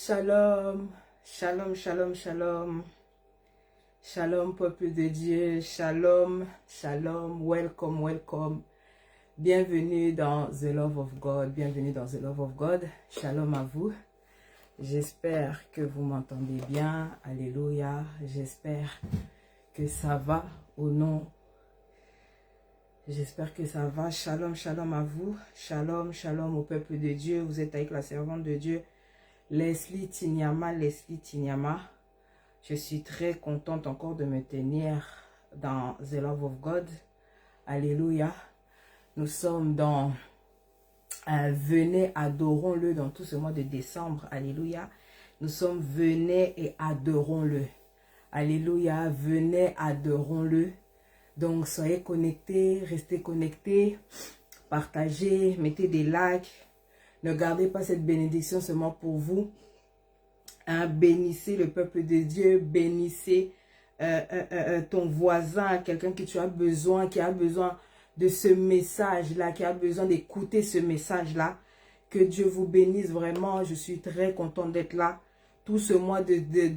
Shalom, shalom, shalom, shalom. Shalom, peuple de Dieu. Shalom, shalom. Welcome, welcome. Bienvenue dans The Love of God. Bienvenue dans The Love of God. Shalom à vous. J'espère que vous m'entendez bien. Alléluia. J'espère que ça va au nom. J'espère que ça va. Shalom, shalom à vous. Shalom, shalom au peuple de Dieu. Vous êtes avec la servante de Dieu. Leslie Tinyama. Je suis très contente encore de me tenir dans The Love of God. Alléluia. Nous sommes dans venez, adorons-le dans tout ce mois de décembre. Alléluia. Nous sommes venez et adorons-le. Alléluia. Venez, adorons-le. Donc soyez connectés, restez connectés, partagez, mettez des likes. Ne gardez pas cette bénédiction seulement pour vous. Bénissez le peuple de Dieu. Bénissez ton voisin, quelqu'un que tu as besoin, qui a besoin de ce message-là, qui a besoin d'écouter ce message-là. Que Dieu vous bénisse vraiment. Je suis très contente d'être là. Tout ce mois de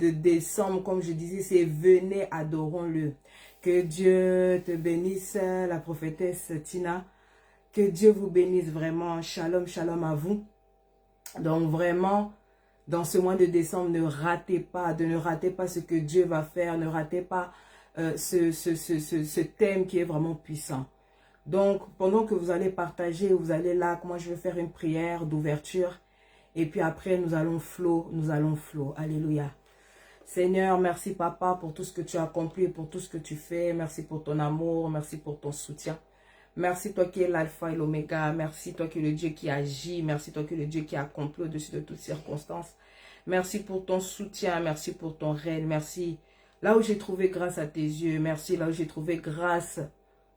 décembre, comme je disais, c'est venez, adorons-le. Que Dieu te bénisse, la prophétesse Tina. Que Dieu vous bénisse vraiment. Shalom, shalom à vous. Donc vraiment, dans ce mois de décembre, ne ratez pas ce que Dieu va faire. Ne ratez pas ce thème qui est vraiment puissant. Donc, pendant que vous allez partager, vous allez là, moi je vais faire une prière d'ouverture. Et puis après, nous allons flow. Alléluia. Seigneur, merci papa pour tout ce que tu as accompli, pour tout ce que tu fais. Merci pour ton amour, merci pour ton soutien. Merci toi qui es l'alpha et l'oméga. Merci toi qui es le Dieu qui agit. Merci toi qui es le Dieu qui accomplit au-dessus de toutes circonstances. Merci pour ton soutien. Merci pour ton règne. Merci là où j'ai trouvé grâce à tes yeux. Merci là où j'ai trouvé grâce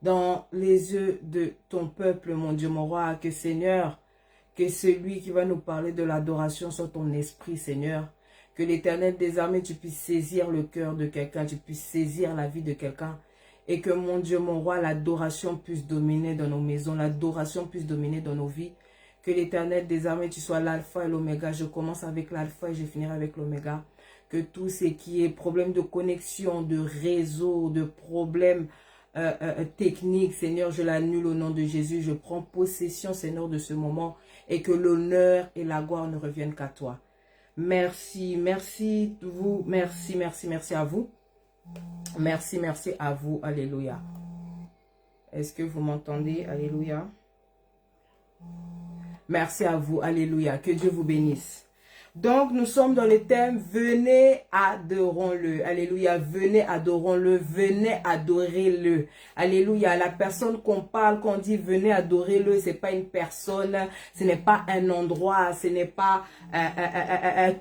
dans les yeux de ton peuple, mon Dieu, mon roi. Que Seigneur, que celui qui va nous parler de l'adoration soit ton esprit, Seigneur. Que l'Éternel des armées, tu puisses saisir le cœur de quelqu'un. Tu puisses saisir la vie de quelqu'un. Et que mon Dieu, mon roi, l'adoration puisse dominer dans nos maisons, l'adoration puisse dominer dans nos vies. Que l'Éternel des armées, tu sois l'alpha et l'oméga. Je commence avec l'alpha et je finirai avec l'oméga. Que tout ce qui est problème de connexion, de réseau, de problèmes techniques, Seigneur, je l'annule au nom de Jésus. Je prends possession, Seigneur, de ce moment et que l'honneur et la gloire ne reviennent qu'à toi. Merci, merci vous, merci à vous. Merci à vous. Alléluia. Est-ce que vous m'entendez? Alléluia. Merci à vous. Alléluia. Que Dieu vous bénisse. Donc, nous sommes dans le thème « Venez, adorons-le ». Alléluia. Venez, adorons-le. Venez, adorez-le. Alléluia. La personne qu'on parle, qu'on dit « Venez, adorez-le », ce n'est pas une personne, ce n'est pas un endroit, ce n'est pas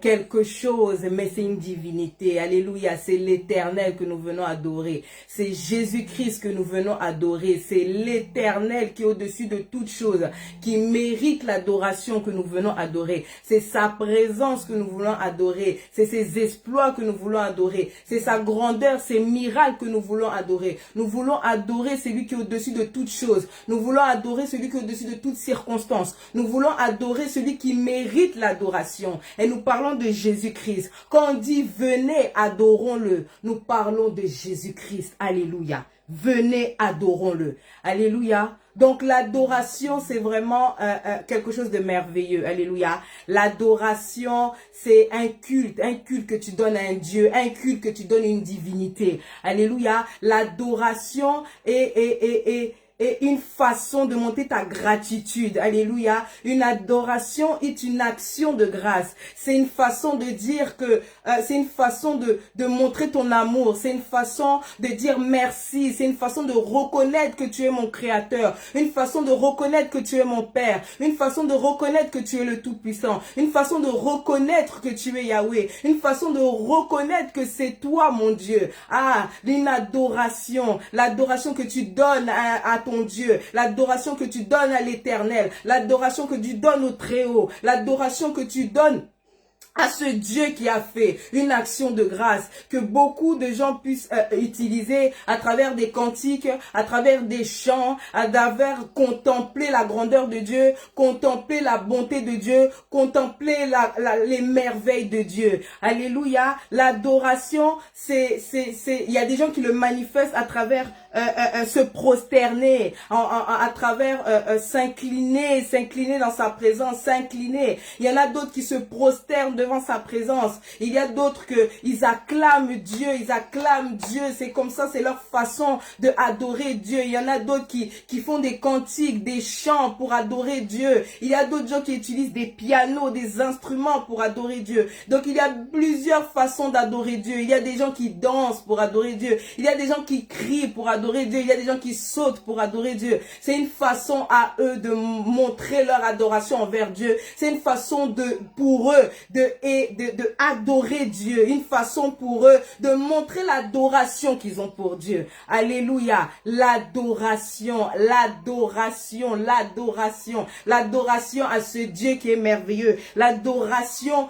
quelque chose, mais c'est une divinité. Alléluia. C'est l'Éternel que nous venons adorer. C'est Jésus-Christ que nous venons adorer. C'est l'Éternel qui est au-dessus de toutes choses, qui mérite l'adoration que nous venons adorer. C'est sa présence que nous voulons adorer, c'est ses exploits que nous voulons adorer, c'est sa grandeur, ses miracles que nous voulons adorer. Nous voulons adorer celui qui est au-dessus de toutes choses. Nous voulons adorer celui qui est au-dessus de toutes circonstances. Nous voulons adorer celui qui mérite l'adoration. Et nous parlons de Jésus-Christ. Quand on dit venez, adorons-le, nous parlons de Jésus-Christ. Alléluia. Venez, adorons-le. Alléluia. Donc l'adoration, c'est vraiment quelque chose de merveilleux. Alléluia. L'adoration, c'est un culte que tu donnes à un Dieu, un culte que tu donnes à une divinité. Alléluia. L'adoration est une façon de monter ta gratitude. Alléluia. Une adoration est une action de grâce. C'est une façon de dire que, c'est une façon de montrer ton amour. C'est une façon de dire merci. C'est une façon de reconnaître que tu es mon créateur. Une façon de reconnaître que tu es mon Père. Une façon de reconnaître que tu es le Tout-Puissant. Une façon de reconnaître que tu es Yahweh. Une façon de reconnaître que c'est toi, mon Dieu. Ah, une adoration. L'adoration que tu donnes à ton Dieu, l'adoration que tu donnes à l'Éternel, l'adoration que tu donnes au Très-Haut, l'adoration que tu donnes à ce Dieu qui a fait une action de grâce, que beaucoup de gens puissent utiliser à travers des cantiques, à travers des chants, à travers contempler la grandeur de Dieu, contempler la bonté de Dieu, contempler les merveilles de Dieu. Alléluia. L'adoration, il y a des gens qui le manifestent à travers se prosterner, à travers s'incliner dans sa présence, s'incliner. Il y en a d'autres qui se prosternent devant sa présence. Il y a d'autres ils acclament Dieu, c'est comme ça, c'est leur façon de adorer Dieu. Il y en a d'autres qui font des cantiques, des chants pour adorer Dieu. Il y a d'autres gens qui utilisent des pianos, des instruments pour adorer Dieu. Donc il y a plusieurs façons d'adorer Dieu. Il y a des gens qui dansent pour adorer Dieu. Il y a des gens qui crient pour adorer Dieu. Il y a des gens qui sautent pour adorer Dieu. C'est une façon à eux de montrer leur adoration envers Dieu. C'est une façon pour eux de adorer Dieu. Une façon pour eux de montrer l'adoration qu'ils ont pour Dieu. Alléluia. L'adoration à ce Dieu qui est merveilleux. L'adoration,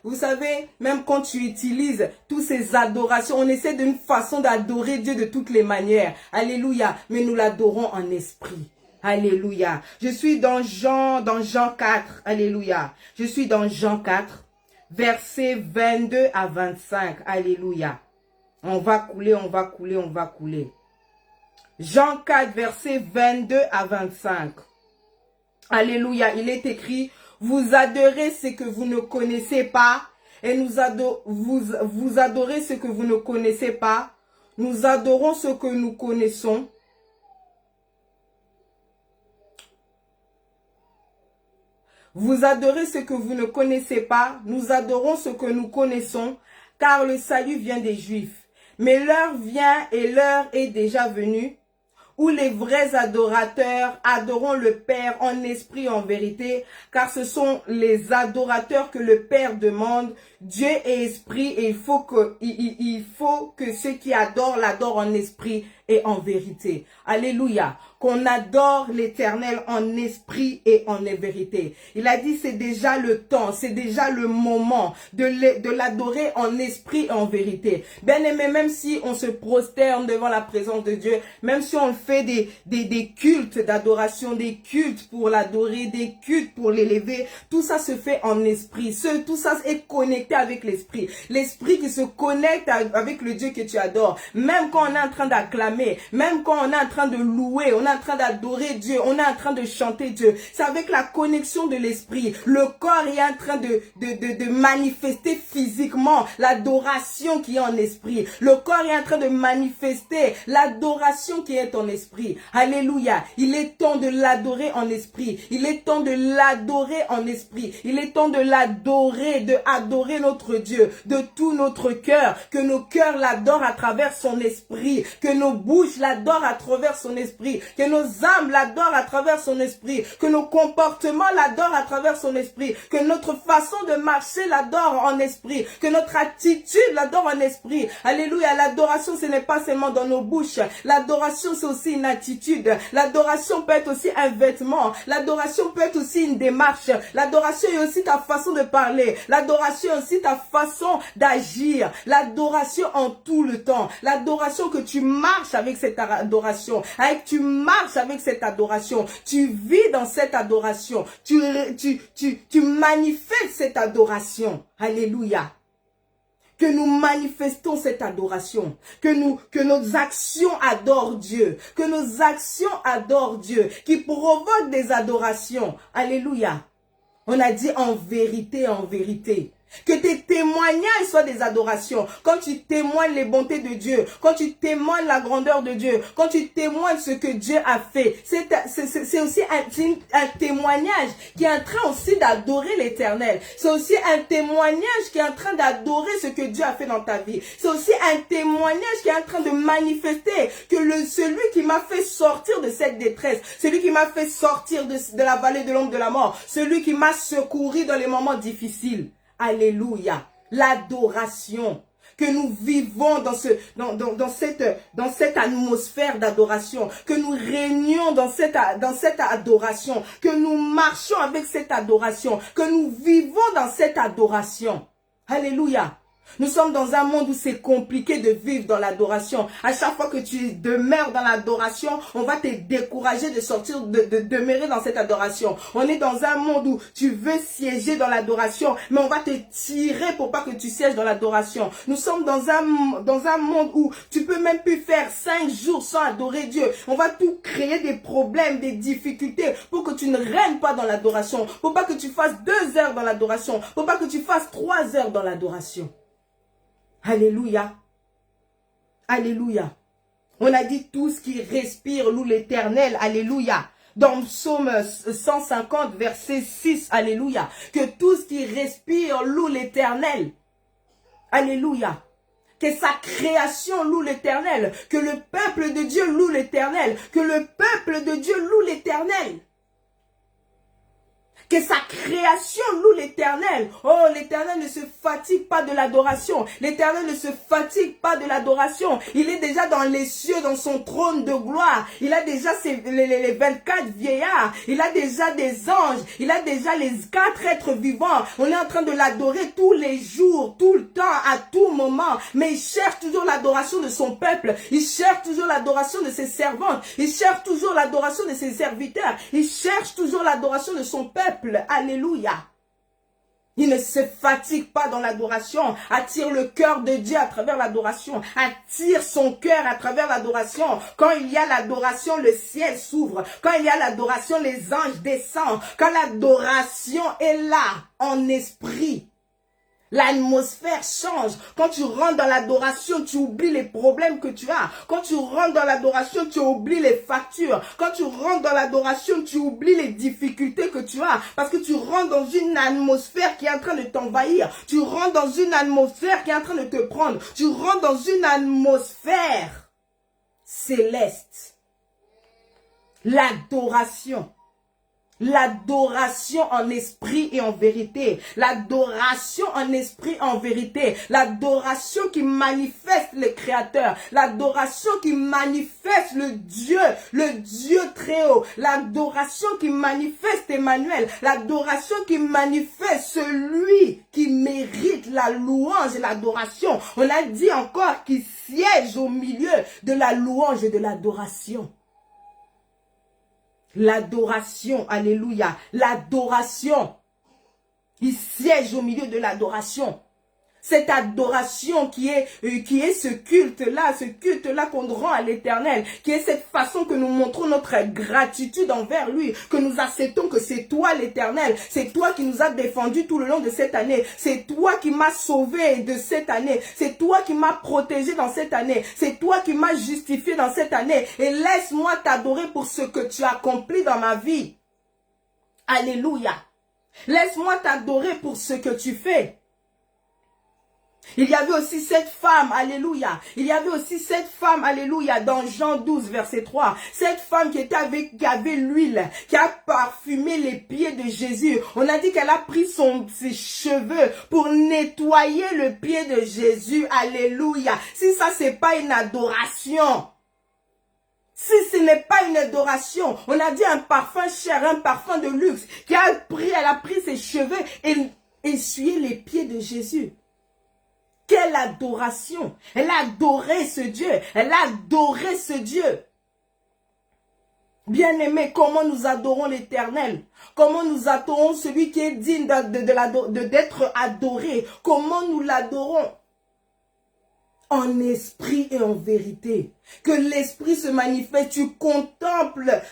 vous savez, même quand tu utilises toutes ces adorations, on essaie d'une façon d'adorer Dieu de toutes les manières. Alléluia. Mais nous l'adorons en esprit. Alléluia. Je suis dans Jean 4. Alléluia. Je suis dans Jean 4, versets 22 à 25. Alléluia. On va couler. Jean 4, versets 22 à 25. Alléluia. Il est écrit, vous adorez ce que vous ne connaissez pas, et vous adorez ce que vous ne connaissez pas. Nous adorons ce que nous connaissons. Vous adorez ce que vous ne connaissez pas. Nous adorons ce que nous connaissons, car le salut vient des Juifs. Mais l'heure vient et l'heure est déjà venue, où les vrais adorateurs adoreront le Père en esprit et en vérité, car ce sont les adorateurs que le Père demande. Dieu est esprit et il faut que ceux qui adorent l'adorent en esprit et en vérité. Alléluia. Qu'on adore l'Éternel en esprit et en vérité. Il a dit c'est déjà le temps, c'est déjà le moment de l'adorer en esprit et en vérité. Bien aimé, même si on se prosterne devant la présence de Dieu, même si on fait des cultes d'adoration, des cultes pour l'adorer, des cultes pour l'élever, tout ça se fait en esprit. Tout ça est connecté avec l'esprit. L'esprit qui se connecte avec le Dieu que tu adores. Même quand on est en train d'acclamer, même quand on est en train de louer, on est en train d'adorer Dieu, on est en train de chanter Dieu. C'est avec la connexion de l'esprit. Le corps est en train de manifester physiquement l'adoration qui est en esprit. Le corps est en train de manifester l'adoration qui est en esprit. Alléluia. Il est temps de l'adorer en esprit. Il est temps de l'adorer en esprit. Il est temps de l'adorer, de adorer notre Dieu de tout notre cœur. Que nos cœurs l'adorent à travers son esprit. Que nos bouches l'adorent à travers son esprit. Que nos âmes l'adorent à travers son esprit. Que nos comportements l'adorent à travers son esprit. Que notre façon de marcher l'adore en esprit. Que notre attitude l'adore en esprit. Alléluia. L'adoration, ce n'est pas seulement dans nos bouches. L'adoration, c'est aussi une attitude. L'adoration peut être aussi un vêtement. L'adoration peut être aussi une démarche. L'adoration est aussi ta façon de parler. L'adoration est aussi ta façon d'agir. L'adoration en tout le temps. L'adoration que tu marches avec cette adoration. Tu marches avec cette adoration. Tu vis dans cette adoration. Tu manifestes cette adoration. Alléluia. Que nous manifestons cette adoration. Que nos actions adorent Dieu. Que nos actions adorent Dieu. Qui provoquent des adorations. Alléluia. On a dit en vérité, en vérité. Que tes témoignages soient des adorations. Quand tu témoignes les bontés de Dieu, quand tu témoignes la grandeur de Dieu, quand tu témoignes ce que Dieu a fait, c'est aussi un témoignage qui est en train aussi d'adorer l'Éternel. C'est aussi un témoignage qui est en train d'adorer ce que Dieu a fait dans ta vie. C'est aussi un témoignage qui est en train de manifester que celui qui m'a fait sortir de cette détresse, celui qui m'a fait sortir de la vallée de l'ombre de la mort, celui qui m'a secouru dans les moments difficiles. Alléluia. L'adoration. que nous vivons dans cette atmosphère d'adoration, que nous régnons dans cette adoration, que nous marchons avec cette adoration, que nous vivons dans cette adoration. Alléluia. Nous sommes dans un monde où c'est compliqué de vivre dans l'adoration. À chaque fois que tu demeures dans l'adoration, on va te décourager de sortir, de demeurer dans cette adoration. On est dans un monde où tu veux siéger dans l'adoration, mais on va te tirer pour pas que tu sièges dans l'adoration. Nous sommes dans un monde où tu peux même plus faire 5 jours sans adorer Dieu. On va tout créer des problèmes, des difficultés pour que tu ne règnes pas dans l'adoration, pour pas que tu fasses 2 heures dans l'adoration, pour pas que tu fasses 3 heures dans l'adoration. Alléluia. Alléluia. On a dit tout ce qui respire loue l'Éternel. Alléluia. Dans Psaume 150, verset 6. Alléluia. Que tout ce qui respire loue l'Éternel. Alléluia. Que sa création loue l'Éternel. Que le peuple de Dieu loue l'Éternel. Que le peuple de Dieu loue l'Éternel. Que sa création loue l'Éternel. Oh, l'Éternel ne se fatigue pas de l'adoration. L'Éternel ne se fatigue pas de l'adoration. Il est déjà dans les cieux, dans son trône de gloire. Il a déjà les 24 vieillards. Il a déjà des anges. Il a déjà les 4 êtres vivants. On est en train de l'adorer tous les jours, tout le temps, à tout moment. Mais il cherche toujours l'adoration de son peuple. Il cherche toujours l'adoration de ses servantes. Il cherche toujours l'adoration de ses serviteurs. Il cherche toujours l'adoration de son peuple. Alléluia. Il ne se fatigue pas dans l'adoration. Attire le cœur de Dieu à travers l'adoration. Attire son cœur à travers l'adoration. Quand il y a l'adoration, le ciel s'ouvre. Quand il y a l'adoration, les anges descendent. Quand l'adoration est là, en esprit, l'atmosphère change. Quand tu rentres dans l'adoration, tu oublies les problèmes que tu as. Quand tu rentres dans l'adoration, tu oublies les factures. Quand tu rentres dans l'adoration, tu oublies les difficultés que tu as. Parce que tu rentres dans une atmosphère qui est en train de t'envahir. Tu rentres dans une atmosphère qui est en train de te prendre. Tu rentres dans une atmosphère céleste. L'adoration. L'adoration en esprit et en vérité. L'adoration en esprit et en vérité. L'adoration qui manifeste le Créateur. L'adoration qui manifeste le Dieu très haut. L'adoration qui manifeste Emmanuel. L'adoration qui manifeste celui qui mérite la louange et l'adoration. On a dit encore qu'il siège au milieu de la louange et de l'adoration. L'adoration, alléluia, l'adoration. Il siège au milieu de l'adoration. Cette adoration qui est ce culte-là qu'on rend à l'Éternel, qui est cette façon que nous montrons notre gratitude envers lui, que nous acceptons que c'est toi l'Éternel, c'est toi qui nous as défendus tout le long de cette année, c'est toi qui m'as sauvé de cette année, c'est toi qui m'as protégé dans cette année, c'est toi qui m'as justifié dans cette année, et laisse-moi t'adorer pour ce que tu as accompli dans ma vie. Alléluia. Laisse-moi t'adorer pour ce que tu fais. Il y avait aussi cette femme, alléluia. Il y avait aussi cette femme, alléluia, dans Jean 12, verset 3. Cette femme qui avait l'huile, qui a parfumé les pieds de Jésus. On a dit qu'elle a pris ses cheveux pour nettoyer le pied de Jésus, alléluia. Si ça, c'est pas une adoration. Si ce n'est pas une adoration, on a dit un parfum cher, un parfum de luxe, elle a pris ses cheveux et essuyé les pieds de Jésus. Quelle adoration! Elle a adoré ce Dieu. Elle a adoré ce Dieu. Bien-aimés, comment nous adorons l'Éternel? Comment nous adorons celui qui est digne d'être adoré? Comment nous l'adorons? En esprit et en vérité. Que l'esprit se manifeste, tu contemples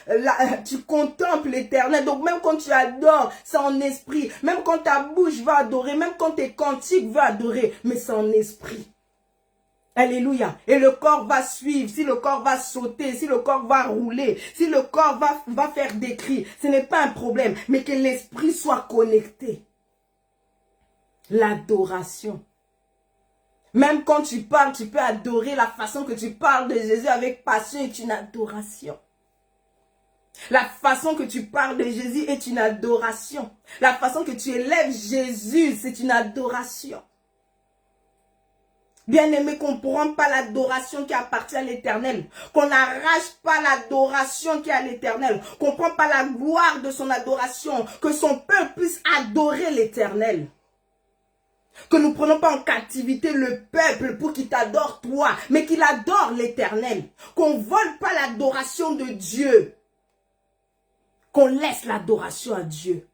l'Éternel. Donc même quand tu adores, c'est en esprit. Même quand ta bouche va adorer, même quand tes cantiques vont adorer, mais c'est en esprit. Alléluia. Et le corps va suivre, si le corps va sauter, si le corps va rouler, si le corps va faire des cris, ce n'est pas un problème, mais que l'esprit soit connecté. L'adoration. Même quand tu parles, tu peux adorer la façon que tu parles de Jésus avec passion est une adoration. La façon que tu parles de Jésus est une adoration. La façon que tu élèves Jésus, c'est une adoration. Bien-aimé, qu'on ne prend pas l'adoration qui appartient à l'Éternel. Qu'on n'arrache pas l'adoration qui est à l'Éternel. Qu'on ne prend pas la gloire de son adoration. Que son peuple puisse adorer l'Éternel. Que nous ne prenons pas en captivité le peuple pour qu'il t'adore toi, mais qu'il adore l'Éternel. Qu'on ne vole pas l'adoration de Dieu. Qu'on laisse l'adoration à Dieu.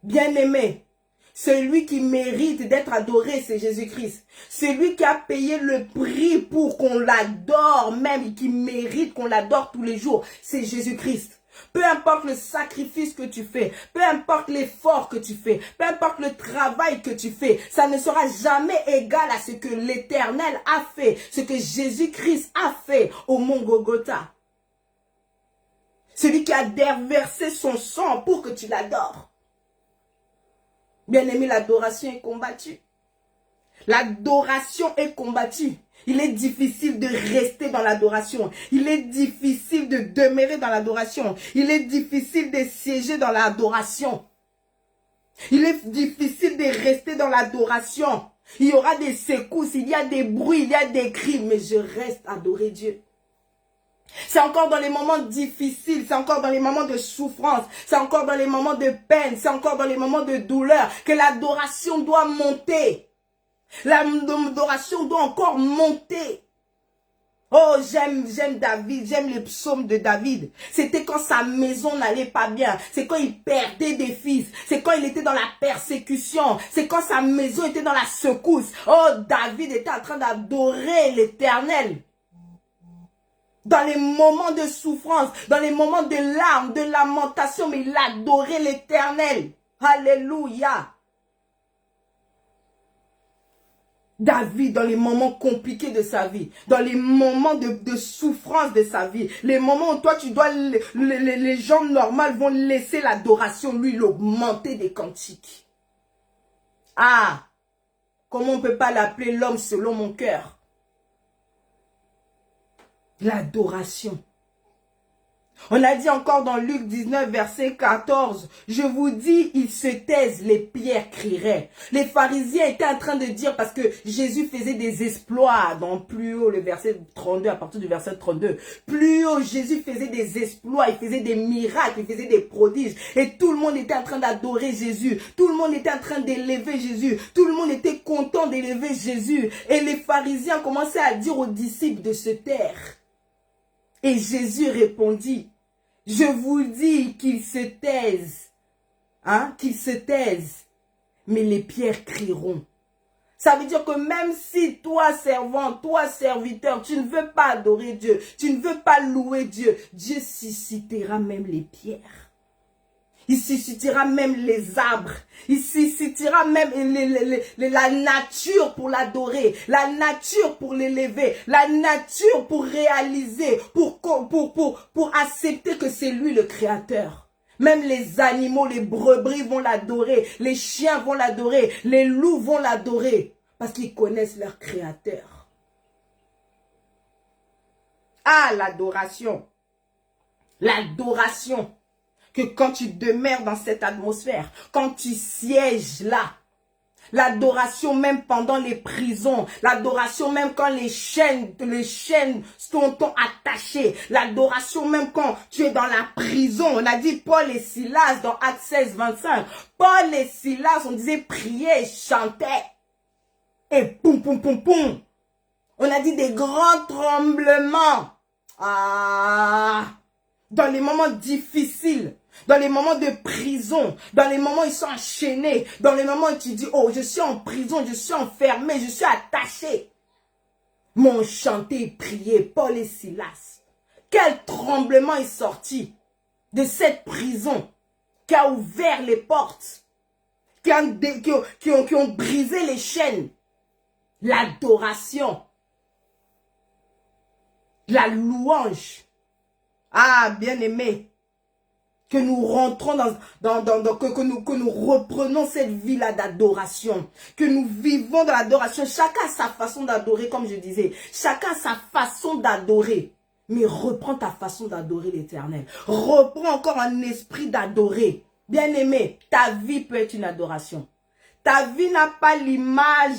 Bien-aimé, celui qui mérite d'être adoré, c'est Jésus-Christ. Celui qui a payé le prix pour qu'on l'adore même, et qui mérite qu'on l'adore tous les jours, c'est Jésus-Christ. Peu importe le sacrifice que tu fais, peu importe l'effort que tu fais, peu importe le travail que tu fais, ça ne sera jamais égal à ce que l'Éternel a fait, ce que Jésus-Christ a fait au mont Golgotha. Celui qui a déversé son sang pour que tu l'adores. Bien-aimé, l'adoration est combattue. L'adoration est combattue. Il est difficile de rester dans l'adoration. Il est difficile de demeurer dans l'adoration. Il est difficile de siéger dans l'adoration. Il est difficile de rester dans l'adoration. Il y aura des secousses, il y a des bruits, il y a des cris, mais je reste à adorer Dieu. C'est encore dans les moments difficiles, c'est encore dans les moments de souffrance, c'est encore dans les moments de peine, c'est encore dans les moments de douleur que l'adoration doit monter. L'adoration doit encore monter. Oh, j'aime David, j'aime les psaumes de David. C'était quand sa maison n'allait pas bien. C'est quand il perdait des fils. C'est quand il était dans la persécution. C'est quand sa maison était dans la secousse. Oh, David était en train d'adorer l'Éternel. Dans les moments de souffrance, dans les moments de larmes, de lamentation, mais il adorait l'Éternel. Alléluia. David, dans les moments compliqués de sa vie, dans les moments de souffrance de sa vie, les moments où toi tu dois, les gens normaux vont laisser l'adoration, lui il augmentait des cantiques. Ah, comment on ne peut pas l'appeler l'homme selon mon cœur? L'adoration. On a dit encore dans Luc 19, verset 14, « Je vous dis, ils se taisent, les pierres crieraient. » Les pharisiens étaient en train de dire, parce que Jésus faisait des exploits, dans plus haut, le verset 32, à partir du verset 32. Plus haut, Jésus faisait des exploits, il faisait des miracles, il faisait des prodiges. Et tout le monde était en train d'adorer Jésus. Tout le monde était en train d'élever Jésus. Tout le monde était content d'élever Jésus. Et les pharisiens commençaient à dire aux disciples de se taire. Et Jésus répondit, « Je vous dis qu'ils se taisent, hein, qu'ils se taisent, mais les pierres crieront. » Ça veut dire que même si toi, servant, toi, serviteur, tu ne veux pas adorer Dieu, tu ne veux pas louer Dieu, Dieu suscitera même les pierres. Il suscitera même les arbres. Il suscitera même la nature pour l'adorer. La nature pour l'élever. La nature pour réaliser. Pour accepter que c'est lui le créateur. Même les animaux, les brebis vont l'adorer. Les chiens vont l'adorer. Les loups vont l'adorer. Parce qu'ils connaissent leur créateur. Ah, l'adoration. L'adoration. Que quand tu demeures dans cette atmosphère, quand tu sièges là, l'adoration même pendant les prisons, l'adoration même quand les chaînes sont attachées, l'adoration même quand tu es dans la prison. On a dit Paul et Silas dans Actes 16, 25. Paul et Silas, on disait prier, chanter. Et poum, poum, poum, poum. On a dit des grands tremblements. Ah, dans les moments difficiles. Dans les moments de prison, dans les moments où ils sont enchaînés, dans les moments où tu dis, oh, je suis en prison, je suis enfermé, je suis attaché. M'ont chanté, prié, Paul et Silas. Quel tremblement est sorti de cette prison qui a ouvert les portes, qui ont brisé les chaînes. L'adoration, la louange. Ah, bien-aimé. Que nous rentrons que nous reprenons cette vie-là d'adoration. Que nous vivons dans l'adoration. Chacun a sa façon d'adorer, comme je disais. Chacun a sa façon d'adorer. Mais reprends ta façon d'adorer l'Éternel. Reprends encore un esprit d'adorer. Bien-aimé, ta vie peut être une adoration. Ta vie n'a pas l'image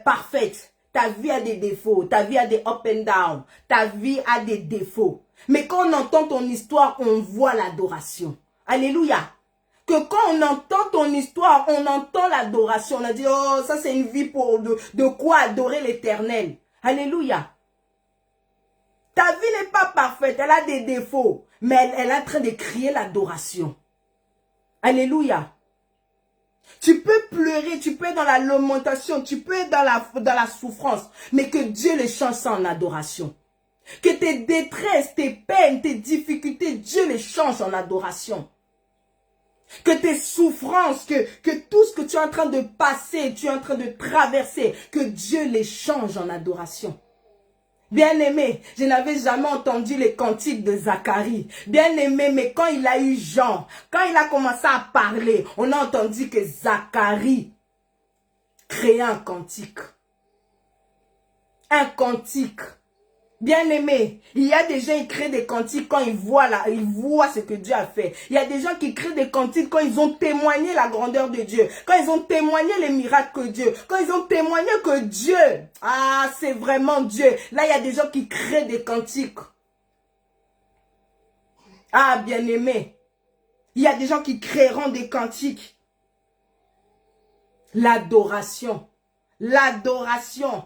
parfaite. Ta vie a des défauts, ta vie a des up and down, ta vie a des défauts. Mais quand on entend ton histoire, on voit l'adoration. Alléluia. Que quand on entend ton histoire, on entend l'adoration. On a dit, oh, ça c'est une vie pour de quoi adorer l'Éternel. Alléluia. Ta vie n'est pas parfaite, elle a des défauts, mais elle est en train de crier l'adoration. Alléluia. Tu peux pleurer, tu peux être dans la lamentation, tu peux être dans la souffrance, mais que Dieu les change ça en adoration. Que tes détresses, tes peines, tes difficultés, Dieu les change en adoration. Que tes souffrances, que tout ce que tu es en train de passer, tu es en train de traverser, que Dieu les change en adoration. Bien-aimé, je n'avais jamais entendu les cantiques de Zacharie. Bien-aimé, mais quand il a eu Jean, quand il a commencé à parler, on a entendu que Zacharie créait un cantique. Un cantique. Bien-aimé, il y a des gens qui créent des cantiques quand ils voient ce que Dieu a fait. Il y a des gens qui créent des cantiques quand ils ont témoigné la grandeur de Dieu. Quand ils ont témoigné les miracles de Dieu. Quand ils ont témoigné que Dieu, ah, c'est vraiment Dieu. Là, il y a des gens qui créent des cantiques. Ah, bien-aimé, il y a des gens qui créeront des cantiques. L'adoration. L'adoration.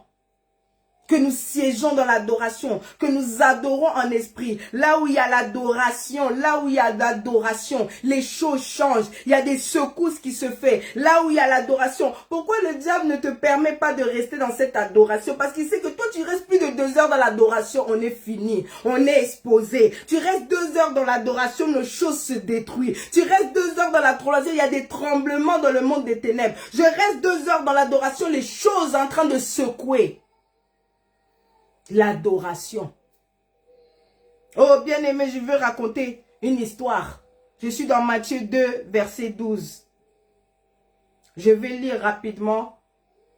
Que nous siégeons dans l'adoration, que nous adorons en esprit. Là où il y a l'adoration, là où il y a l'adoration, les choses changent. Il y a des secousses qui se font. Là où il y a l'adoration. Pourquoi le diable ne te permet pas de rester dans cette adoration? Parce qu'il sait que toi, tu restes plus de 2 heures dans l'adoration, on est fini. On est exposé. Tu restes 2 heures dans l'adoration, nos choses se détruisent. Tu restes 2 heures dans l'adoration, il y a des tremblements dans le monde des ténèbres. Je reste 2 heures dans l'adoration, les choses en train de secouer. L'adoration. Oh, bien-aimé, je veux raconter une histoire. Je suis dans Matthieu 2, verset 12. Je vais lire rapidement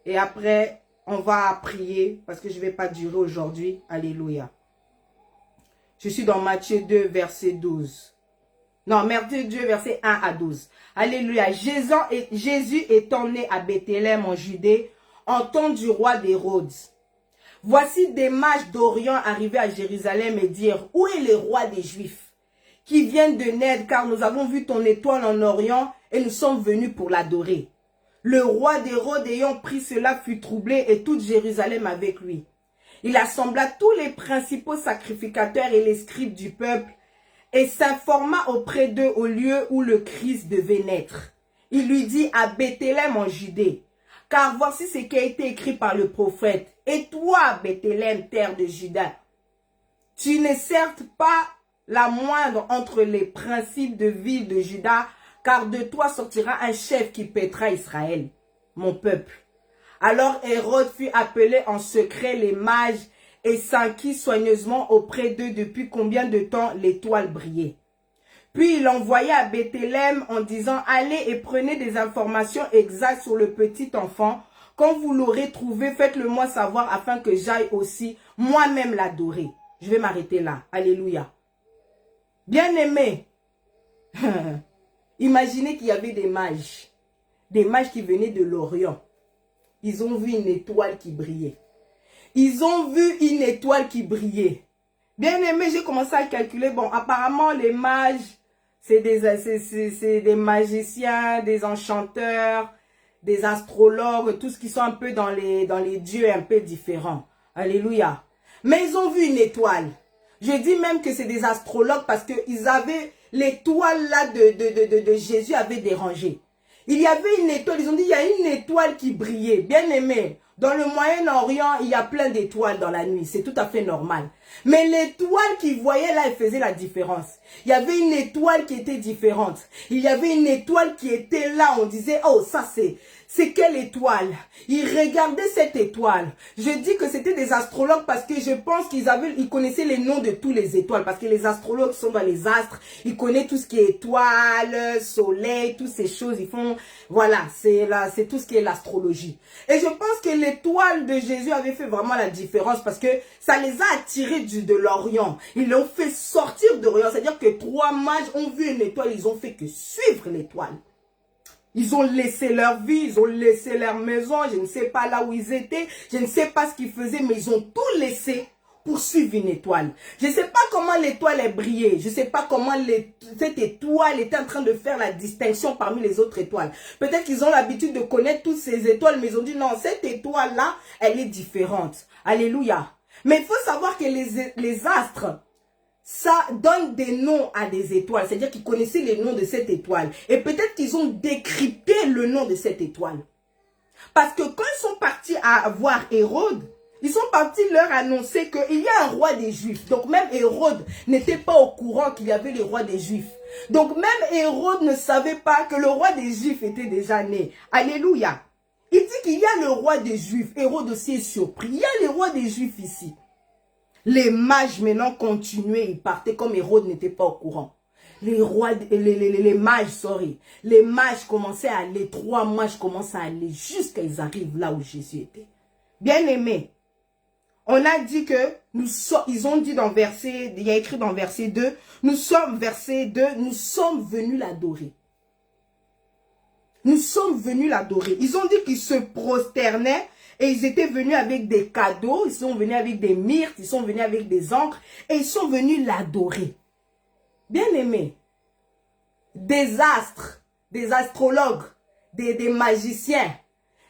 et après, on va prier parce que je ne vais pas durer aujourd'hui. Alléluia. Je suis dans Matthieu 2, verset 12. Non, Matthieu 2, verset 1 à 12. Alléluia. Jésus étant né à Bethléem en Judée, en temps du roi d'Hérode. Voici des mages d'Orient arrivés à Jérusalem et dirent, où est le roi des Juifs qui vient de naître, car nous avons vu ton étoile en Orient et nous sommes venus pour l'adorer. Le roi d'Hérode ayant pris cela fut troublé et toute Jérusalem avec lui. Il assembla tous les principaux sacrificateurs et les scribes du peuple et s'informa auprès d'eux au lieu où le Christ devait naître. Il lui dit à Bethléem en Judée, car voici ce qui a été écrit par le prophète. Et toi, Bethléem, terre de Juda, tu n'es certes pas la moindre entre les principes de ville de Juda, car de toi sortira un chef qui paîtra Israël, mon peuple. Alors Hérode fut appelé en secret les mages et s'enquit soigneusement auprès d'eux depuis combien de temps l'étoile brillait. Puis il envoya à Bethléem en disant, allez et prenez des informations exactes sur le petit enfant. Quand vous l'aurez trouvé, faites-le moi savoir afin que j'aille aussi moi-même l'adorer. Je vais m'arrêter là. Alléluia. Bien-aimés, imaginez qu'il y avait des mages qui venaient de l'Orient. Ils ont vu une étoile qui brillait. Ils ont vu une étoile qui brillait. Bien-aimés, j'ai commencé à calculer. Bon, apparemment, les mages, c'est des magiciens, des enchanteurs, des astrologues, tous qui sont un peu dans les dieux un peu différents. Alléluia. Mais ils ont vu une étoile. Je dis même que c'est des astrologues parce qu'ils avaient l'étoile là de Jésus avait dérangé. Il y avait une étoile, ils ont dit il y a une étoile qui brillait. Bien aimé, dans le Moyen-Orient, il y a plein d'étoiles dans la nuit. C'est tout à fait normal. Mais l'étoile qu'ils voyaient là, elle faisait la différence. Il y avait une étoile qui était différente. Il y avait une étoile qui était là. On disait, oh, ça c'est quelle étoile? Ils regardaient cette étoile. Je dis que c'était des astrologues parce que je pense ils connaissaient les noms de tous les étoiles. Parce que les astrologues sont dans les astres. Ils connaissent tout ce qui est étoile, soleil, toutes ces choses. Ils font, voilà, c'est tout ce qui est l'astrologie. Et je pense que l'étoile de Jésus avait fait vraiment la différence parce que ça les a attirés de l'Orient. Ils l'ont fait sortir d'Orient. C'est-à-dire que 3 mages ont vu une étoile. Ils ont fait que suivre l'étoile. Ils ont laissé leur vie, ils ont laissé leur maison, je ne sais pas là où ils étaient, je ne sais pas ce qu'ils faisaient, mais ils ont tout laissé pour suivre une étoile. Je ne sais pas comment l'étoile est brillée, je ne sais pas comment cette étoile était en train de faire la distinction parmi les autres étoiles. Peut-être qu'ils ont l'habitude de connaître toutes ces étoiles, mais ils ont dit non, cette étoile-là, elle est différente. Alléluia. Mais il faut savoir que les astres, ça donne des noms à des étoiles. C'est-à-dire qu'ils connaissaient les noms de cette étoile. Et peut-être qu'ils ont décrypté le nom de cette étoile. Parce que quand ils sont partis à voir Hérode, ils sont partis leur annoncer qu'il y a un roi des Juifs. Donc même Hérode n'était pas au courant qu'il y avait le roi des Juifs. Donc même Hérode ne savait pas que le roi des Juifs était déjà né. Alléluia. Il dit qu'il y a le roi des Juifs. Hérode aussi est surpris. Il y a le roi des Juifs ici. Les mages maintenant continuaient, ils partaient comme Hérode n'était pas au courant. Les mages commençaient à aller, 3 mages commençaient à aller jusqu'à ils arrivent là où Jésus était. Bien aimé, on a dit que ils ont dit dans verset, il y a écrit dans verset 2, nous sommes venus l'adorer. Nous sommes venus l'adorer. Ils ont dit qu'ils se prosternaient. Et ils étaient venus avec des cadeaux, ils sont venus avec des myrtes, ils sont venus avec des encres, et ils sont venus l'adorer. Bien aimé, des astres, des astrologues, des magiciens,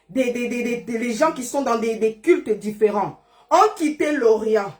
des gens qui sont dans des cultes différents, ont quitté l'Orient,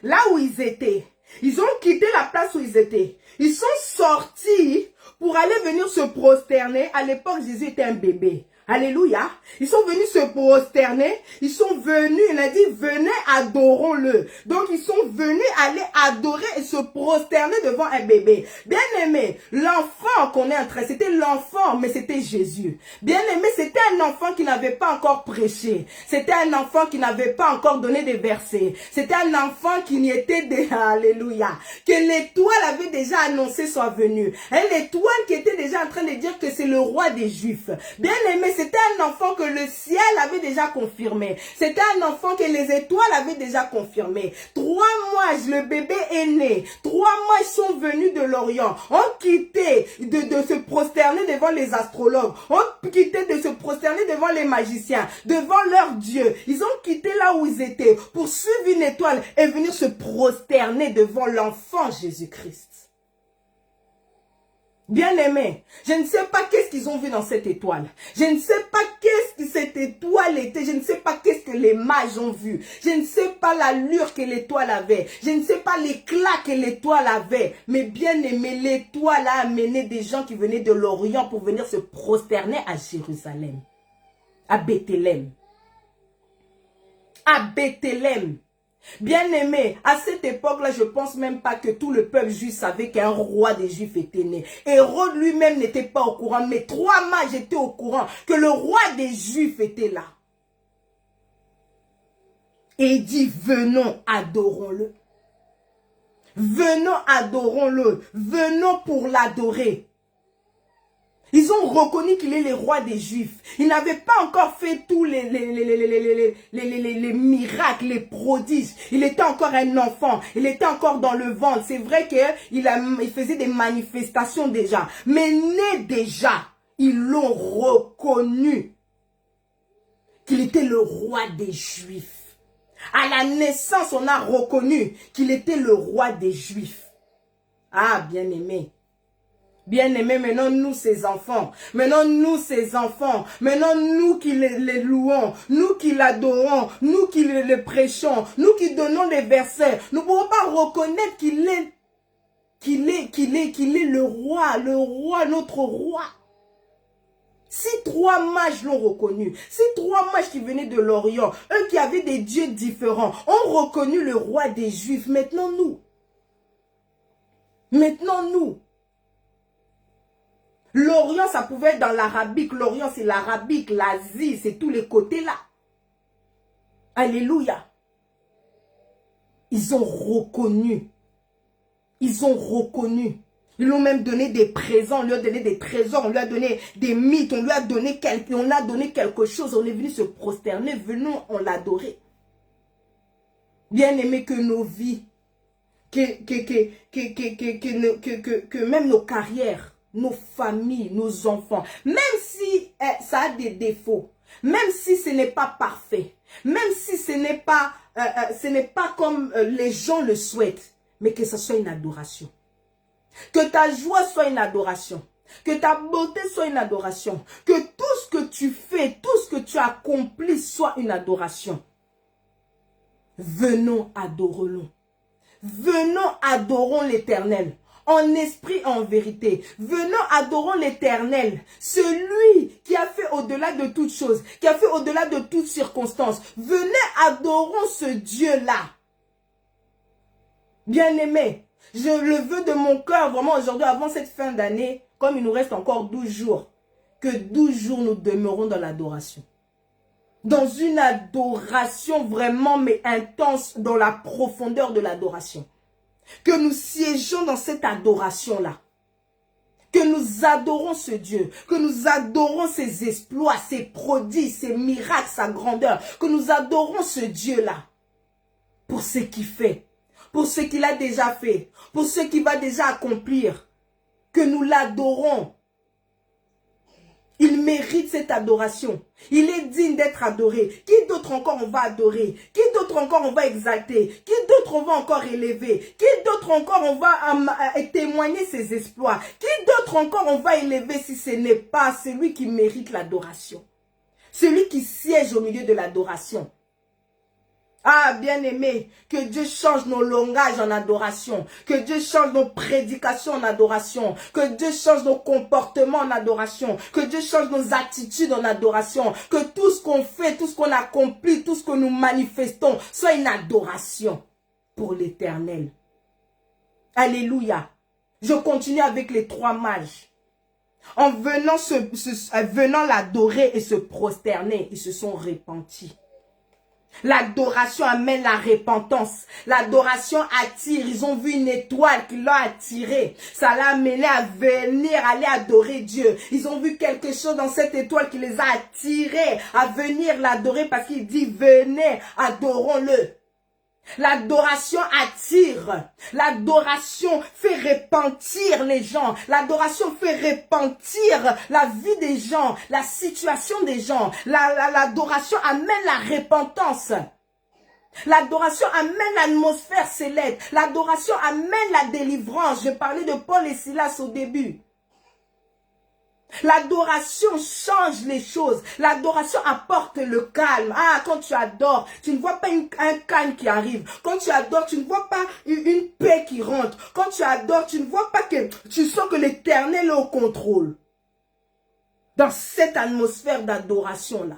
là où ils étaient. Ils ont quitté la place où ils étaient. Ils sont sortis pour aller venir se prosterner. À l'époque, Jésus était un bébé. Alléluia. Ils sont venus se prosterner. Ils sont venus, il a dit, venez, adorons-le. Donc, ils sont venus aller adorer et se prosterner devant un bébé. Bien aimé, l'enfant qu'on est en train, c'était l'enfant, mais c'était Jésus. Bien aimé, c'était un enfant qui n'avait pas encore prêché. C'était un enfant qui n'avait pas encore donné des versets. C'était un enfant qui n'y était déjà, alléluia. Que l'étoile avait déjà annoncé sa venue. L'étoile qui était déjà en train de dire que c'est le roi des Juifs. Bien aimé, c'était un enfant que le ciel avait déjà confirmé. C'était un enfant que les étoiles avaient déjà confirmé. 3 mois, le bébé est né. 3 mois, ils sont venus de l'Orient. Ont quitté de se prosterner devant les astrologues. Ont quitté de se prosterner devant les magiciens. Devant leur Dieu. Ils ont quitté là où ils étaient pour suivre une étoile et venir se prosterner devant l'enfant Jésus-Christ. Bien aimé, je ne sais pas qu'est-ce qu'ils ont vu dans cette étoile. Je ne sais pas qu'est-ce que cette étoile était. Je ne sais pas qu'est-ce que les mages ont vu. Je ne sais pas l'allure que l'étoile avait. Je ne sais pas l'éclat que l'étoile avait. Mais bien aimé, l'étoile a amené des gens qui venaient de l'Orient pour venir se prosterner à Jérusalem. À Bethléem. À Bethléem. Bien aimé, à cette époque-là, je pense même pas que tout le peuple juif savait qu'un roi des Juifs était né. Hérode lui-même n'était pas au courant, mais 3 mages étaient au courant que le roi des Juifs était là. Et il dit, venons, adorons-le. Venons, adorons-le. Venons pour l'adorer. Ils ont reconnu qu'il est le roi des Juifs. Il n'avait pas encore fait tous les miracles, les prodiges. Il était encore un enfant. Il était encore dans le ventre. C'est vrai qu'il faisait des manifestations déjà. Mais né déjà, ils l'ont reconnu qu'il était le roi des Juifs. À la naissance, on a reconnu qu'il était le roi des Juifs. Ah, bien-aimé. Bien-aimés, maintenant nous ces enfants, maintenant nous qui les louons, nous qui l'adorons, nous qui le prêchons, nous qui donnons des versets, nous ne pouvons pas reconnaître qu'il est le roi, notre roi. Si 3 mages l'ont reconnu, si 3 mages qui venaient de l'Orient, eux qui avaient des dieux différents, ont reconnu le roi des Juifs, maintenant nous. L'Orient, ça pouvait être dans l'arabique. L'Orient, c'est l'arabique, l'Asie, c'est tous les côtés là. Alléluia. Ils ont reconnu. Ils ont reconnu. Ils lui ont même donné des présents, on lui a donné des trésors, on lui a donné des mythes, on lui a donné quelque chose. On est venu se prosterner, venons, on l'adorer. Bien aimé que nos vies, que même nos carrières, nos familles, nos enfants, même si ça a des défauts, même si ce n'est pas parfait, même si ce n'est pas comme les gens le souhaitent, mais que ce soit une adoration. Que ta joie soit une adoration. Que ta beauté soit une adoration. Que tout ce que tu fais, tout ce que tu accomplis soit une adoration. Venons, adorons-le. Venons, adorons l'Éternel. En esprit et en vérité. Venons, adorons l'Éternel. Celui qui a fait au-delà de toutes choses. Qui a fait au-delà de toutes circonstances. Venez, adorons ce Dieu-là. Bien-aimé, je le veux de mon cœur, vraiment aujourd'hui, avant cette fin d'année, comme il nous reste encore 12 jours, que 12 jours nous demeurons dans l'adoration. Dans une adoration vraiment, mais intense, dans la profondeur de l'adoration. Que nous siégeons dans cette adoration-là. Que nous adorons ce Dieu. Que nous adorons ses exploits, ses prodiges, ses miracles, sa grandeur. Que nous adorons ce Dieu-là. Pour ce qu'il fait. Pour ce qu'il a déjà fait. Pour ce qu'il va déjà accomplir. Que nous l'adorons. Il mérite cette adoration. Il est digne d'être adoré. Qui d'autre encore on va adorer? Qui d'autre encore on va exalter? Qui d'autre on va encore élever? Qui d'autre encore on va témoigner ses exploits? Qui d'autre encore on va élever si ce n'est pas celui qui mérite l'adoration? Celui qui siège au milieu de l'adoration. Ah, bien-aimé, que Dieu change nos langages en adoration, que Dieu change nos prédications en adoration, que Dieu change nos comportements en adoration, que Dieu change nos attitudes en adoration, que tout ce qu'on fait, tout ce qu'on accomplit, tout ce que nous manifestons soit une adoration pour l'Éternel. Alléluia. Je continue avec les 3 mages. En venant l'adorer et se prosterner, ils se sont repentis. L'adoration amène la repentance. L'adoration attire. Ils ont vu une étoile qui l'a attiré. Ça l'a amené à venir, aller adorer Dieu. Ils ont vu quelque chose dans cette étoile qui les a attirés à venir l'adorer parce qu'il dit venez, adorons-le. L'adoration attire. L'adoration fait repentir les gens. L'adoration fait repentir la vie des gens, la situation des gens. L'adoration amène la repentance. L'adoration amène l'atmosphère céleste. L'adoration amène la délivrance. Je parlais de Paul et Silas au début. L'adoration change les choses. L'adoration apporte le calme. Ah, quand tu adores, tu ne vois pas un calme qui arrive. Quand tu adores, tu ne vois pas une paix qui rentre. Quand tu adores, tu ne vois pas que tu sens que l'Éternel est au contrôle. Dans cette atmosphère d'adoration-là.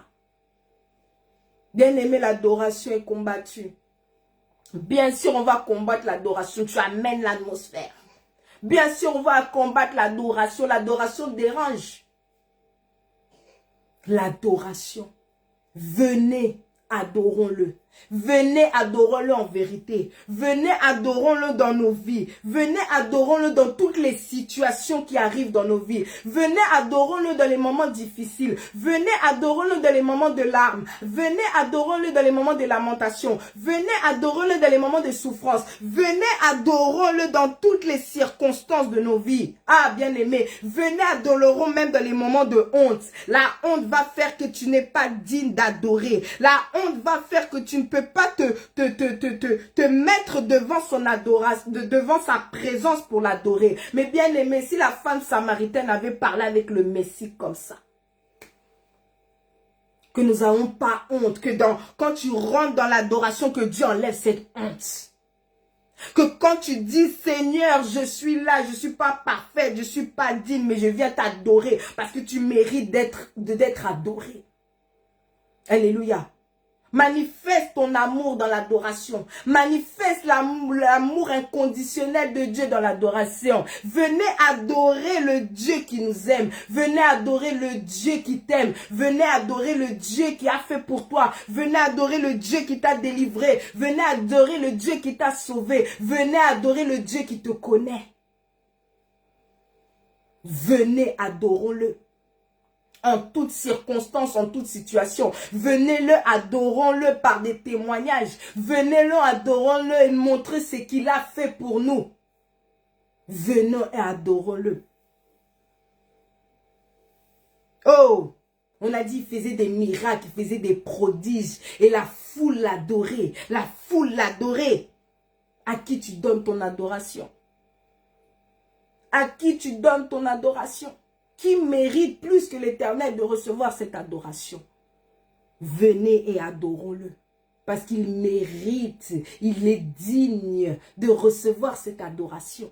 Bien aimé, l'adoration est combattue. Bien sûr, on va combattre l'adoration. Tu amènes l'atmosphère. Bien sûr, on va combattre l'adoration. L'adoration dérange. L'adoration. Venez, adorons-le. Venez, adorons-le en vérité. Venez, adorons-le dans nos vies. Venez, adorons-le dans toutes les situations qui arrivent dans nos vies. Venez, adorons-le dans les moments difficiles. Venez, adorons-le dans les moments de larmes. Venez, adorons-le dans les moments de lamentation. Venez, adorons-le dans les moments de souffrance. Venez, adorons-le dans toutes les circonstances de nos vies. Ah, bien-aimé, venez, adorons même dans les moments de honte. La honte va faire que tu n'es pas digne d'adorer. La honte va faire que tu ne peux pas te mettre devant son adoration, devant sa présence pour l'adorer. Mais bien aimé, si la femme samaritaine avait parlé avec le Messie comme ça, que nous n'avons pas honte, que quand tu rentres dans l'adoration, que Dieu enlève cette honte. Que quand tu dis Seigneur, je suis là, je ne suis pas parfaite, je ne suis pas digne, mais je viens t'adorer parce que tu mérites d'être adoré. Alléluia. Manifeste ton amour dans l'adoration. Manifeste l'amour inconditionnel de Dieu dans l'adoration. Venez adorer le Dieu qui nous aime. Venez adorer le Dieu qui t'aime. Venez adorer le Dieu qui a fait pour toi. Venez adorer le Dieu qui t'a délivré. Venez adorer le Dieu qui t'a sauvé. Venez adorer le Dieu qui te connaît. Venez, adorons-le. En toutes circonstances, en toute situation. Venez-le, adorons-le par des témoignages. Venez-le, adorons-le et montrez ce qu'il a fait pour nous. Venons et adorons-le. Oh! On a dit il faisait des miracles, il faisait des prodiges. Et la foule l'adorait. La foule l'adorait. À qui tu donnes ton adoration? À qui tu donnes ton adoration? Qui mérite plus que l'Éternel de recevoir cette adoration? Venez et adorons-le. Parce qu'il mérite, il est digne de recevoir cette adoration.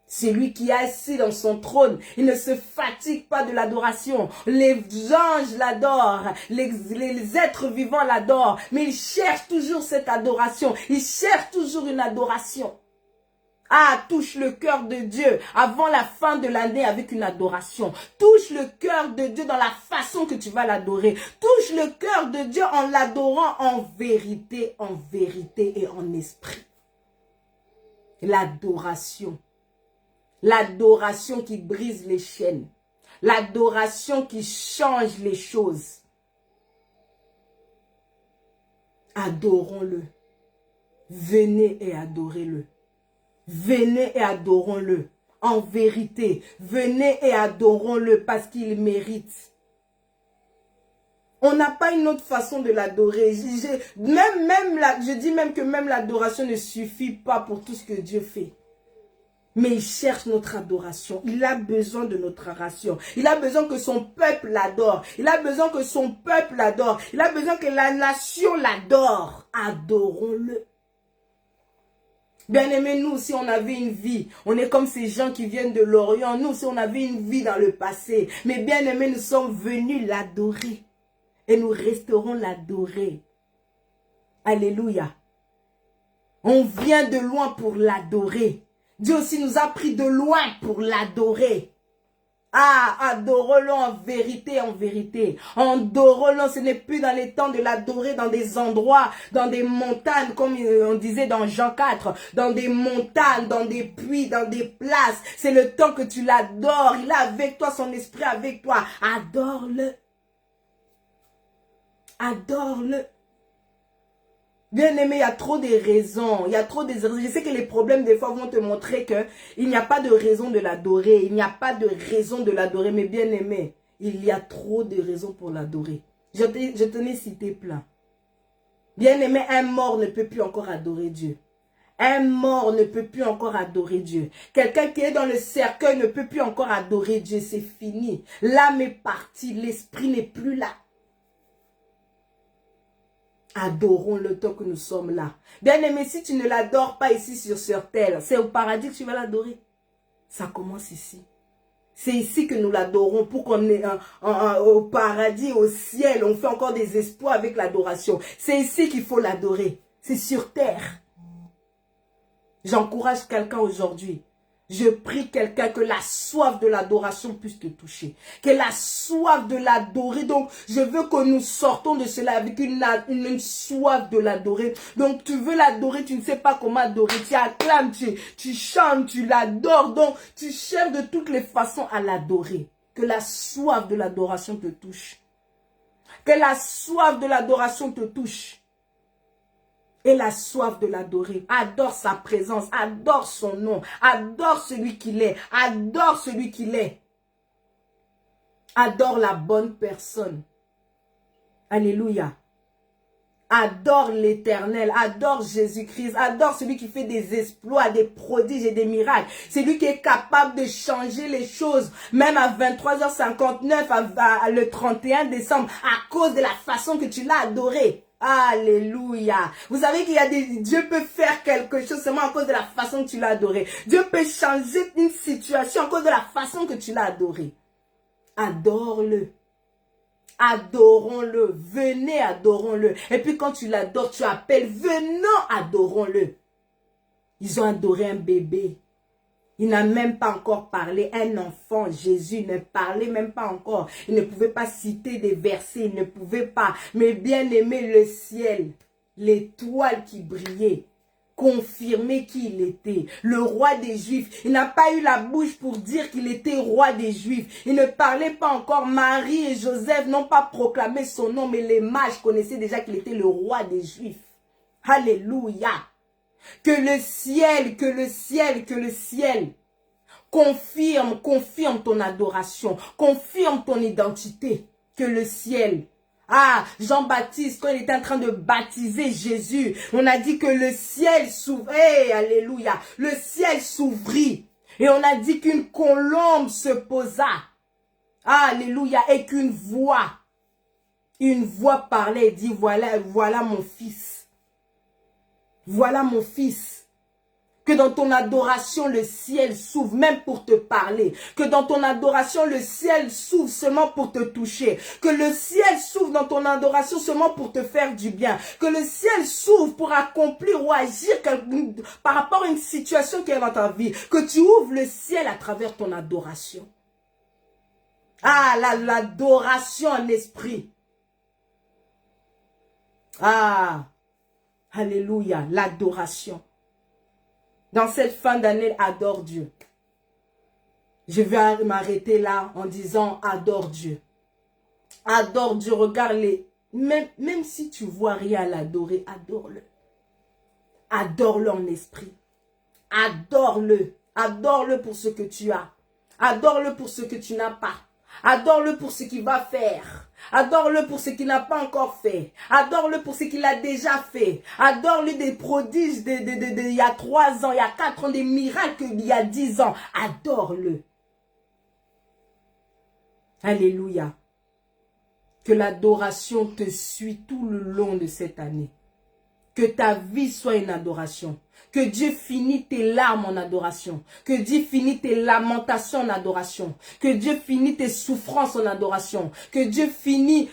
Celui qui est assis dans son trône, il ne se fatigue pas de l'adoration. Les anges l'adorent, les êtres vivants l'adorent, mais il cherche toujours cette adoration. Il cherche toujours une adoration. Ah, touche le cœur de Dieu avant la fin de l'année avec une adoration. Touche le cœur de Dieu dans la façon que tu vas l'adorer. Touche le cœur de Dieu en l'adorant en vérité et en esprit. L'adoration. L'adoration qui brise les chaînes. L'adoration qui change les choses. Adorons-le. Venez et adorez-le. Venez et adorons-le. En vérité, venez et adorons-le parce qu'il mérite. On n'a pas une autre façon de l'adorer. Je dis même que même l'adoration ne suffit pas pour tout ce que Dieu fait. Mais il cherche notre adoration. Il a besoin de notre adoration. Il a besoin que son peuple l'adore. Il a besoin que son peuple l'adore. Il a besoin que la nation l'adore. Adorons-le. Bien aimé, nous, si on avait une vie, on est comme ces gens qui viennent de l'Orient. Nous, si on avait une vie dans le passé. Mais bien aimé, nous sommes venus l'adorer. Et nous resterons l'adorer. Alléluia. On vient de loin pour l'adorer. Dieu aussi nous a pris de loin pour l'adorer. Ah, adorons-le en vérité, en vérité. Adorons-le, ce n'est plus dans les temps de l'adorer dans des endroits, dans des montagnes, comme on disait dans Jean 4, dans des montagnes, dans des puits, dans des places. C'est le temps que tu l'adores. Il est avec toi, son esprit avec toi. Adore-le. Adore-le. Bien aimé, il y a trop de raisons. Il y a trop de raisons. Je sais que les problèmes, des fois, vont te montrer qu'il n'y a pas de raison de l'adorer. Il n'y a pas de raison de l'adorer. Mais bien aimé, il y a trop de raisons pour l'adorer. Je tenais cité plein. Bien aimé, un mort ne peut plus encore adorer Dieu. Un mort ne peut plus encore adorer Dieu. Quelqu'un qui est dans le cercueil ne peut plus encore adorer Dieu. C'est fini. L'âme est partie. L'esprit n'est plus là. Adorons le temps que nous sommes là. Bien aimé, si tu ne l'adores pas ici sur terre, c'est au paradis que tu vas l'adorer. Ça commence ici. C'est ici que nous l'adorons pour qu'on ait au paradis, au ciel. On fait encore des espoirs avec l'adoration. C'est ici qu'il faut l'adorer. C'est sur terre. J'encourage quelqu'un aujourd'hui. Je prie quelqu'un que la soif de l'adoration puisse te toucher. Que la soif de l'adorer. Donc, je veux que nous sortons de cela avec une soif de l'adorer. Donc, tu veux l'adorer, tu ne sais pas comment adorer. Tu acclames, tu chantes, tu l'adores. Donc, tu cherches de toutes les façons à l'adorer. Que la soif de l'adoration te touche. Que la soif de l'adoration te touche. Et la soif de l'adorer. Adore sa présence. Adore son nom. Adore celui qu'il est. Adore celui qu'il est. Adore la bonne personne. Alléluia. Adore l'Éternel. Adore Jésus-Christ. Adore celui qui fait des exploits, des prodiges et des miracles. C'est lui qui est capable de changer les choses. Même à 23h59, le 31 décembre. À cause de la façon que tu l'as adoré. Alléluia. Vous savez qu'il y a Dieu peut faire quelque chose seulement à cause de la façon que tu l'as adoré. Dieu peut changer une situation à cause de la façon que tu l'as adoré. Adore-le. Adorons-le. Venez, adorons-le. Et puis quand tu l'adores, tu appelles, venons, adorons-le. Ils ont adoré un bébé. Il n'a même pas encore parlé. Un enfant, Jésus, ne parlait même pas encore. Il ne pouvait pas citer des versets. Il ne pouvait pas. Mais bien aimé, le ciel, l'étoile qui brillait, confirmait qui il était. Le roi des Juifs. Il n'a pas eu la bouche pour dire qu'il était roi des Juifs. Il ne parlait pas encore. Marie et Joseph n'ont pas proclamé son nom. Mais les mages connaissaient déjà qu'il était le roi des Juifs. Alléluia. Que le ciel confirme ton adoration, confirme ton identité, que le ciel... Ah, Jean-Baptiste, quand il était en train de baptiser Jésus, on a dit que le ciel s'ouvrit, hey, alléluia, le ciel s'ouvrit. Et on a dit qu'une colombe se posa, alléluia, et qu'une voix parlait et dit, voilà mon fils. Voilà mon fils. Que dans ton adoration, le ciel s'ouvre, même pour te parler. Que dans ton adoration, le ciel s'ouvre seulement pour te toucher. Que le ciel s'ouvre dans ton adoration seulement pour te faire du bien. Que le ciel s'ouvre pour accomplir ou agir par rapport à une situation qui est dans ta vie. Que tu ouvres le ciel à travers ton adoration. Ah, l'adoration en esprit. Ah, alléluia, l'adoration. Dans cette fin d'année, adore Dieu. Je vais m'arrêter là en disant adore Dieu. Adore Dieu, regarde-les. Même si tu vois rien à l'adorer, adore-le. Adore-le en esprit. Adore-le. Adore-le pour ce que tu as. Adore-le pour ce que tu n'as pas. Adore-le pour ce qu'il va faire. Adore-le pour ce qu'il n'a pas encore fait. Adore-le pour ce qu'il a déjà fait. Adore-le des prodiges il y a 3 ans, il y a 4 ans, des miracles il y a 10 ans. Adore-le. Alléluia. Que l'adoration te suit tout le long de cette année. Que ta vie soit une adoration. Que Dieu finisse tes larmes en adoration. Que Dieu finisse tes lamentations en adoration. Que Dieu finisse tes souffrances en adoration. Que Dieu finisse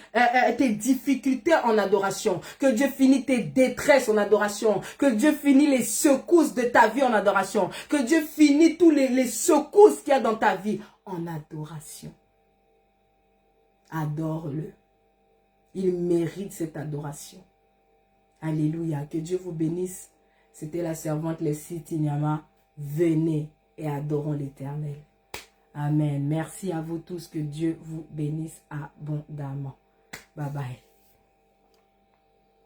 tes difficultés en adoration. Que Dieu finisse tes détresses en adoration. Que Dieu finisse les secousses de ta vie en adoration. Que Dieu finisse tous les secousses qu'il y a dans ta vie en adoration. Adore-le. Il mérite cette adoration. Alléluia. Que Dieu vous bénisse. C'était la servante Leslie Tignama. Venez et adorons l'Éternel. Amen. Merci à vous tous. Que Dieu vous bénisse abondamment. Bye bye.